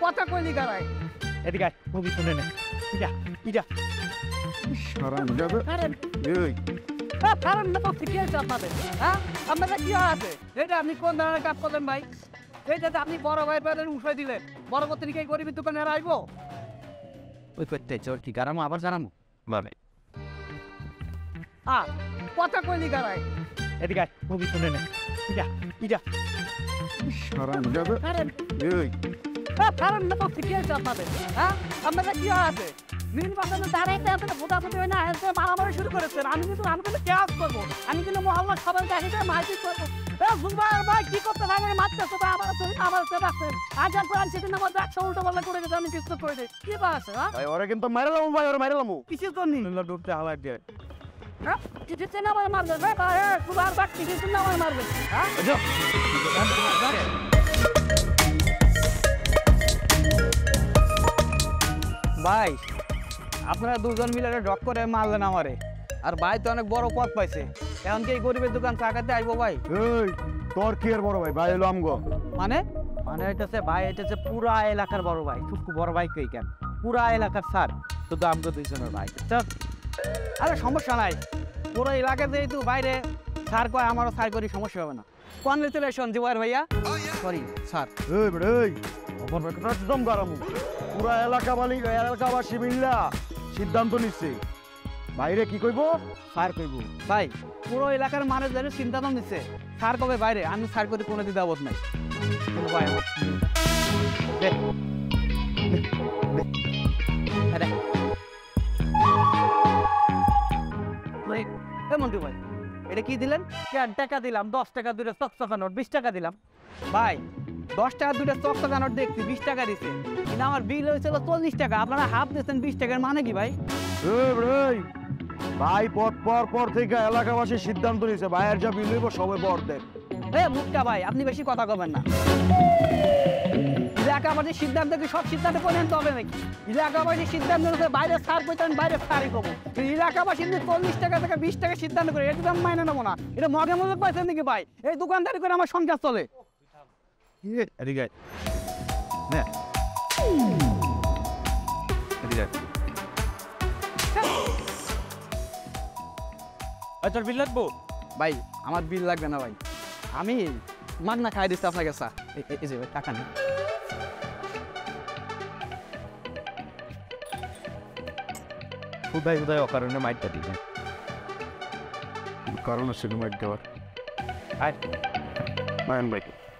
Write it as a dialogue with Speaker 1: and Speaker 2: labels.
Speaker 1: কথা কইলি গারায় এদিকে আয়, মুভি শুনে নে ইটা ইটা
Speaker 2: হারাম যাবে
Speaker 1: কারণ
Speaker 2: এই
Speaker 1: কারণ না তো ঠিক আছে আপনাদের আপনাদের কি আছে এটা আপনি কোন ধরনের কাজ করলেন ভাই এইটাতে আপনি বড় ভাই পেলেন উঠাই দিলেন বড় পত্রিকা এই গরিবের দোকানে আর আইবো ওই করতে চোর কি গারামো আবার জানামো
Speaker 2: মানে
Speaker 1: কথা কইলি গারায় এদিকে আয়, মুভি শুনে নে ইটা ইটা
Speaker 2: হারাম যাবে
Speaker 1: কারণ
Speaker 2: এই
Speaker 1: কারণ না তো ঠিক আছে আপনাদের আপনাদের কি আছে নির্বাচনে দাঁড়াইতে আপনারা ভোটাভুটি হয় না এসে মারামারি শুরু করেছেন আমি কিন্তু কেয়াস করবো আমি কিন্তু মহল্লা সবাই দেখে মারপিট করবো ভাই কি করতে ভাঙে মারতেছে আমার রাখছেন আজ আর কোরআন সেদিন আমার একশো উল্টো পাল্লা করে গেছে আমি কিছু করে দিই কি বা আছে
Speaker 2: ভাই ওরে কিন্তু মাইরালাম ভাই ওরে মাইরালাম
Speaker 1: কিছু তো নেই
Speaker 2: ডুবতে হালাই দিয়ে
Speaker 1: কিছু না আমার মারবেন তোমার বাট কিছু না আমার মারবেন ভাই আপনারা দুজন মিলে ড্রপ করে মারলেন আমারে আর ভাই তো অনেক বড় পথ পাইছে এখন কি এই গরিবের দোকান চাকাতে আইবো ভাই
Speaker 2: এই তোর কি আর বড় ভাই ভাই এলো আমগো
Speaker 1: মানে মানে হইতেছে ভাই হইতেছে পুরা এলাকার বড় ভাই টুকু বড় ভাই কই কেন পুরা এলাকার স্যার শুধু আমগো দুইজনের ভাই আরে সমস্যা নাই পুরো এলাকা যেহেতু বাইরে স্যার কয় আমারও স্যার করি সমস্যা হবে না কনগ্রেচুলেশন জুবাইর ভাইয়া সরি স্যার
Speaker 2: এই বড় এই অপর বেটা একদম গরম পুরা এলাকাবাসী মিল্লা সিদ্ধান্ত নিচ্ছে বাইরে কি কইবো
Speaker 1: স্যার কইব ভাই পুরো এলাকার মানুষ যেন চিন্তা তো নিচ্ছে স্যার কবে বাইরে আমি স্যার করে কোনো দ্বিধাবোধ নাই কোনো ভাই দে আরে মন্টু ভাই এটা কি দিলেন টাকা দিলাম 10 টাকা দুটো চকচকা নোট 20 টাকা দিলাম ভাই 10 টাকা দুটো চকচকা নোট দেখছি 20 টাকা দিছে কিন্তু আমার বিল হয়েছিল 40 টাকা আপনারা হাফ দিয়েছেন 20 টাকার মানে কি ভাই
Speaker 2: ভাই পর থেকে এলাকাবাসী সিদ্ধান্ত নিছে ভাইয়ের যা বিল হইব সবাই বর দেন
Speaker 1: মুক্তা ভাই আপনি বেশি কথা কবেন না এলাকাবাসী সিদ্ধান্ত কি সব সিদ্ধান্ত পরিণত হবে নাকি এলাকাবাসী সিদ্ধান্ত বাইরে সার কইতেন বাইরে সারই কমো এলাকাবাসী 40 টাকা থেকে 20 টাকা সিদ্ধান্ত করে এটা আমি মাইনে নেবো না এটা মগে মগে পাইছেন নাকি ভাই এই দোকানদারি করে আমার সংসার চলে
Speaker 2: এদিকে নে এদিকে
Speaker 1: তোর বিল লাগবো ভাই আমার বিল লাগবে না ভাই আমি মাগনা খাই দিচ্ছি আপনাকে স্যার এই যে ভাই টাকা নেই
Speaker 2: উদয় অকারণে মাইটটা দিই কারণ আছে মাইট দেওয়ার মায়ন ভাই